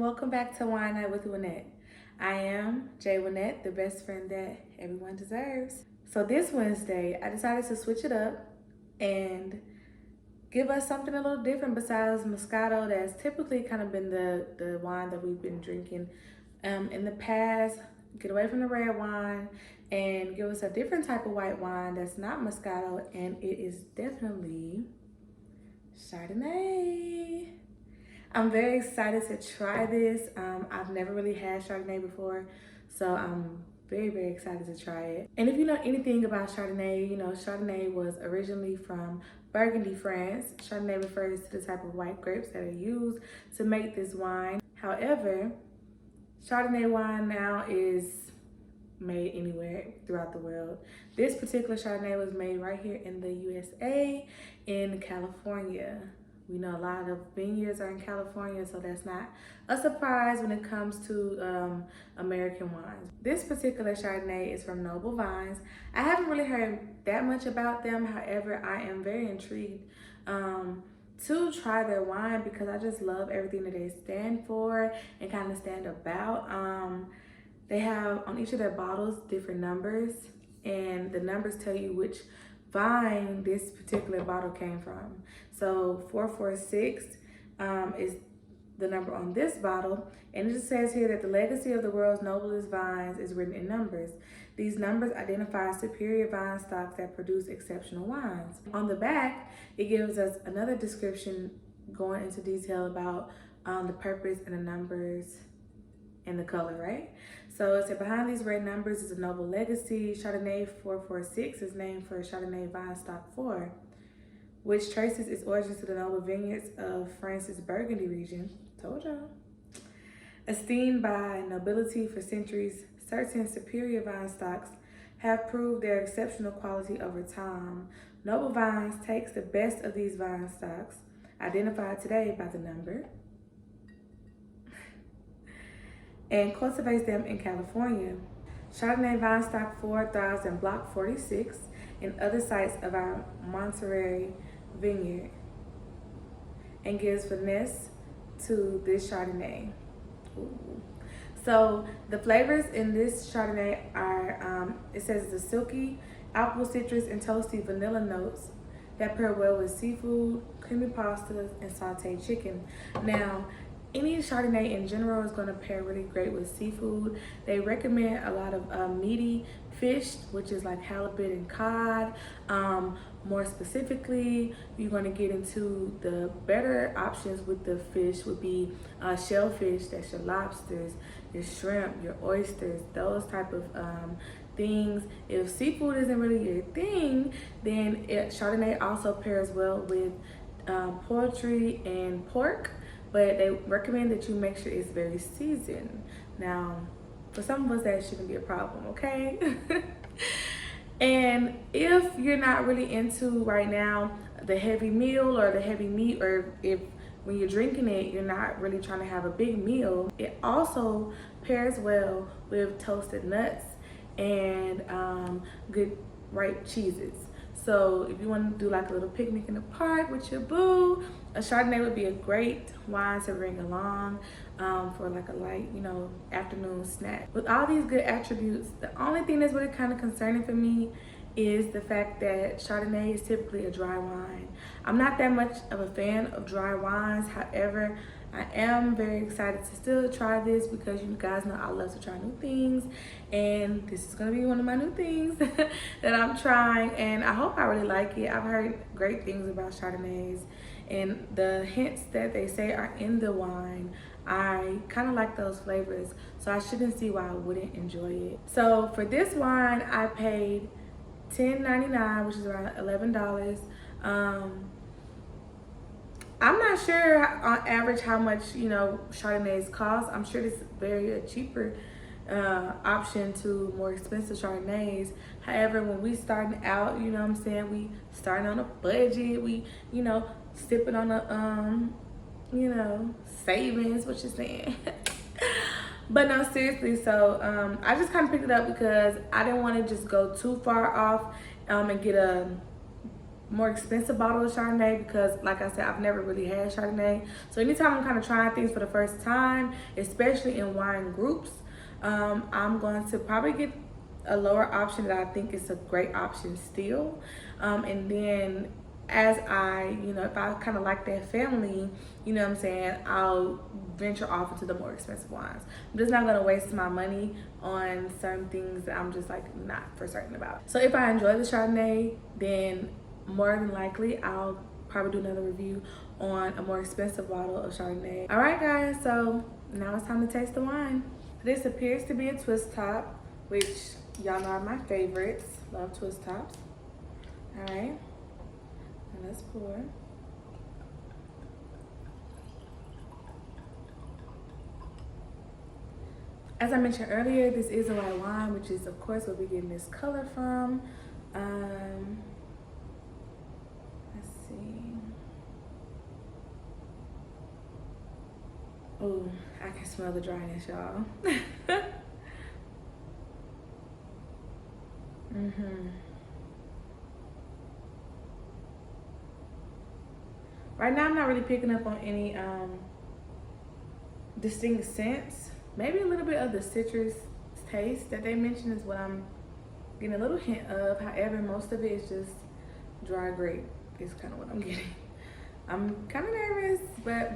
welcome back to Wine Night with Wennette. I am J.Wennette, the best friend that everyone deserves. So this Wednesday, I decided to switch it up and give us something a little different besides Moscato that's typically kind of been the wine that we've been drinking in the past. Get away from the red wine and give us a different type of white wine that's not Moscato, and it is definitely Chardonnay. I'm very excited to try this. I've never really had Chardonnay before, so I'm very, very excited to try it. And if you know anything about Chardonnay, you know Chardonnay was originally from Burgundy, France. Chardonnay refers to the type of white grapes that are used to make this wine. However, Chardonnay wine now is made anywhere throughout the world. This particular Chardonnay was made right here in the USA, in California. We know a lot of vineyards are in California, so that's not a surprise when it comes to American wines. This particular Chardonnay is from Noble Vines. I haven't really heard that much about them. However, I am very intrigued to try their wine because I just love everything that they stand for and kind of stand about. They have on each of their bottles different numbers, and the numbers tell you which vine this particular bottle came from. So 446 is the number on this bottle, and it just says here that the legacy of the world's noblest vines is written in numbers. These numbers identify superior vine stocks that produce exceptional wines. On the back, it gives us another description going into detail about the purpose and the numbers and the color, right? So it said behind these red numbers is a noble legacy. Chardonnay 446 is named for Chardonnay vine stock 4, which traces its origins to the noble vineyards of France's Burgundy region. Told y'all. Esteemed by nobility for centuries, certain superior vine stocks have proved their exceptional quality over time. Noble Vines takes the best of these vine stocks, identified today by the number, and cultivates them in California. Chardonnay vine stock 4 thrives in Block 46 and other sites of our Monterey vineyard and gives finesse to this Chardonnay. Ooh. So the flavors in this Chardonnay are, it says the silky apple, citrus, and toasty vanilla notes that pair well with seafood, creamy pastas, and sauteed chicken. Now, any Chardonnay in general is going to pair really great with seafood. They recommend a lot of meaty fish, which is like halibut and cod. More specifically, you're going to get into the better options with the fish would be shellfish, that's your lobsters, your shrimp, your oysters, those type of things. If seafood isn't really your thing, then Chardonnay also pairs well with poultry and pork, but they recommend that you make sure it's very seasoned. Now, for some of us, that shouldn't be a problem, okay? And if you're not really into right now the heavy meal or the heavy meat, or if when you're drinking it, you're not really trying to have a big meal, it also pairs well with toasted nuts and good ripe cheeses. So if you want to do like a little picnic in the park with your boo, a Chardonnay would be a great wine to bring along for like a light, afternoon snack. With all these good attributes, the only thing that's really kind of concerning for me is the fact that Chardonnay is typically a dry wine. I'm not that much of a fan of dry wines. However, I am very excited to still try this because you guys know I love to try new things, and this is gonna be one of my new things that I'm trying, and I hope I really like it. I've heard great things about Chardonnays, and the hints that they say are in the wine, I kind of like those flavors, so I shouldn't see why I wouldn't enjoy it. So for this wine, I paid $10.99, which is around $11. I'm not sure on average how much Chardonnays cost. I'm sure this is a cheaper option to more expensive Chardonnays. However, when we starting out, we starting on a budget, we sipping on a savings, what you're saying. But no, seriously, so I just kind of picked it up because I didn't want to just go too far off and get a more expensive bottle of Chardonnay because, like I said, I've never really had Chardonnay. So anytime I'm kind of trying things for the first time, especially in wine groups, I'm going to probably get a lower option that I think is a great option still. And then as I, if I kind of like that family, you know what I'm saying, I'll venture off into the more expensive wines. I'm just not gonna waste my money on certain things that I'm just like not for certain about. So if I enjoy the Chardonnay, then more than likely I'll probably do another review on a more expensive bottle of Chardonnay. All right, guys, so now it's time to taste the wine. This appears to be a twist top, which y'all know are my favorites. Love twist tops. All right, and let's pour. As I mentioned earlier, this is a white wine, which is of course where we're getting this color from. Let's see. Oh, I can smell the dryness, y'all. Right now, I'm not really picking up on any distinct scents. Maybe a little bit of the citrus taste that they mentioned is what I'm getting a little hint of. However, most of it is just dry grape is kind of what I'm getting. I'm kind of nervous, but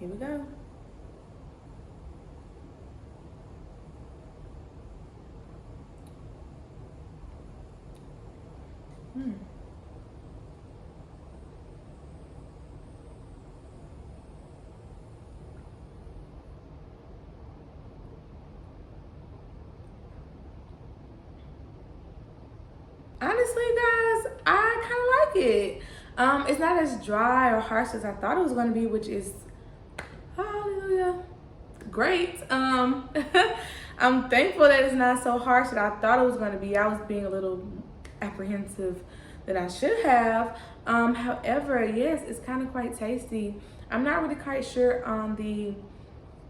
here we go. Honestly, guys, I kind of like it. It's not as dry or harsh as I thought it was going to be, which is, hallelujah, great. I'm thankful that it's not so harsh that I thought it was going to be. I was being a little apprehensive than I should have. However, yes, it's kind of quite tasty. I'm not really quite sure on the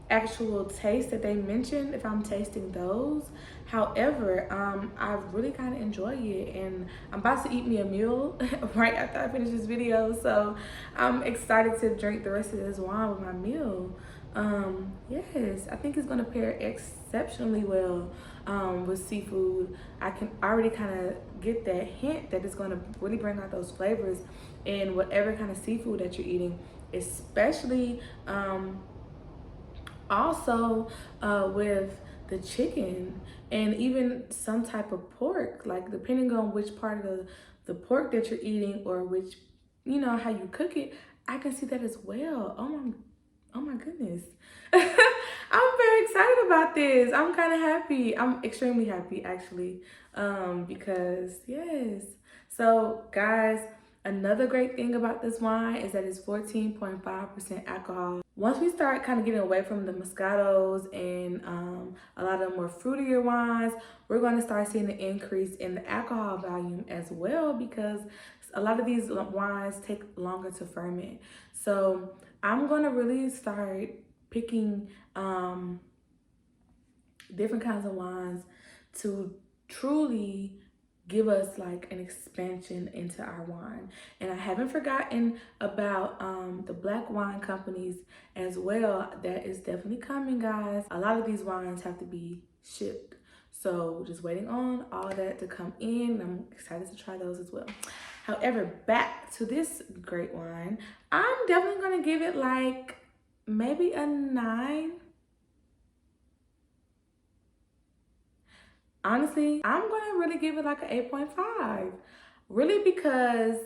actual taste that they mentioned if I'm tasting those. However, I really kind of enjoy it, and I'm about to eat me a meal right after I finish this video, so I'm excited to drink the rest of this wine with my meal. Yes, I think it's gonna pair exceptionally well with seafood. I can already kind of get that hint that it's gonna really bring out those flavors in whatever kind of seafood that you're eating, especially also with the chicken and even some type of pork, like depending on which part of the pork that you're eating or which, how you cook it, I can see that as well. Oh my goodness. I'm very excited about this. I'm kind of happy. I'm extremely happy actually, because yes. So guys, another great thing about this wine is that it's 14.5% alcohol. Once we start kind of getting away from the Moscatos and a lot of the more fruitier wines, we're going to start seeing an increase in the alcohol volume as well, because a lot of these wines take longer to ferment. So I'm going to really start picking different kinds of wines to truly give us like an expansion into our wine. And I haven't forgotten about the black wine companies as well. That is definitely coming, guys. A lot of these wines have to be shipped, so just waiting on all that to come in. I'm excited to try those as well. However, back to this great wine, I'm definitely gonna give it like maybe a 9. Honestly, I'm gonna really give it like an 8.5. Really, because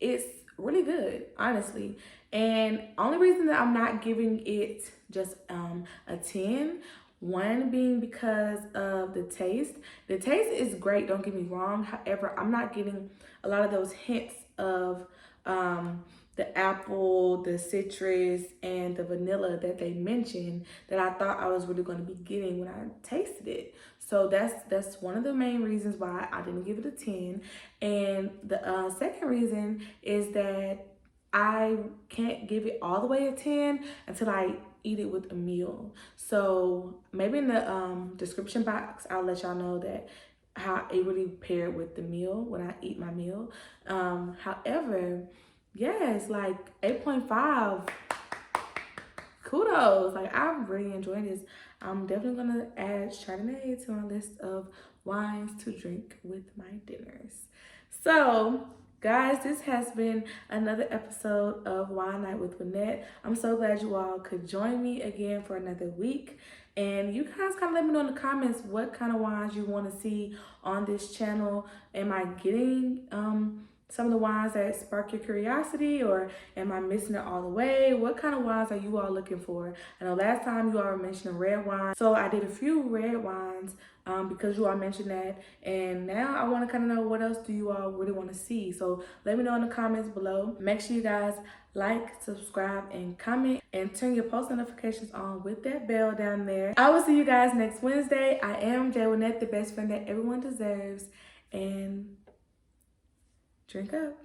it's really good, honestly. And only reason that I'm not giving it just a 10, one being because of the taste. The taste is great, don't get me wrong. However, I'm not getting a lot of those hints of the apple, the citrus, and the vanilla that they mentioned that I thought I was really going to be getting when I tasted it. So that's one of the main reasons why I didn't give it a 10. And the second reason is that I can't give it all the way a 10 until I eat it with a meal. So maybe in the description box, I'll let y'all know that how it really paired with the meal when I eat my meal. However, yes, like 8.5. Kudos. Like, I'm really enjoying this. I'm definitely gonna add Chardonnay to my list of wines to drink with my dinners. So, guys, this has been another episode of Wine Night with Wennette. I'm so glad you all could join me again for another week. And you guys kind of let me know in the comments what kind of wines you want to see on this channel. Am I getting some of the wines that spark your curiosity, or am I missing it all the way? What kind of wines are you all looking for? I know last time you all were mentioning red wine, so I did a few red wines because you all mentioned that, and now I want to kind of know what else do you all really want to see. So let me know in the comments below. Make sure you guys like, subscribe, and comment, and turn your post notifications on with that bell down there. I will see you guys next Wednesday. I am J.Wennette, the best friend that everyone deserves, and drink up.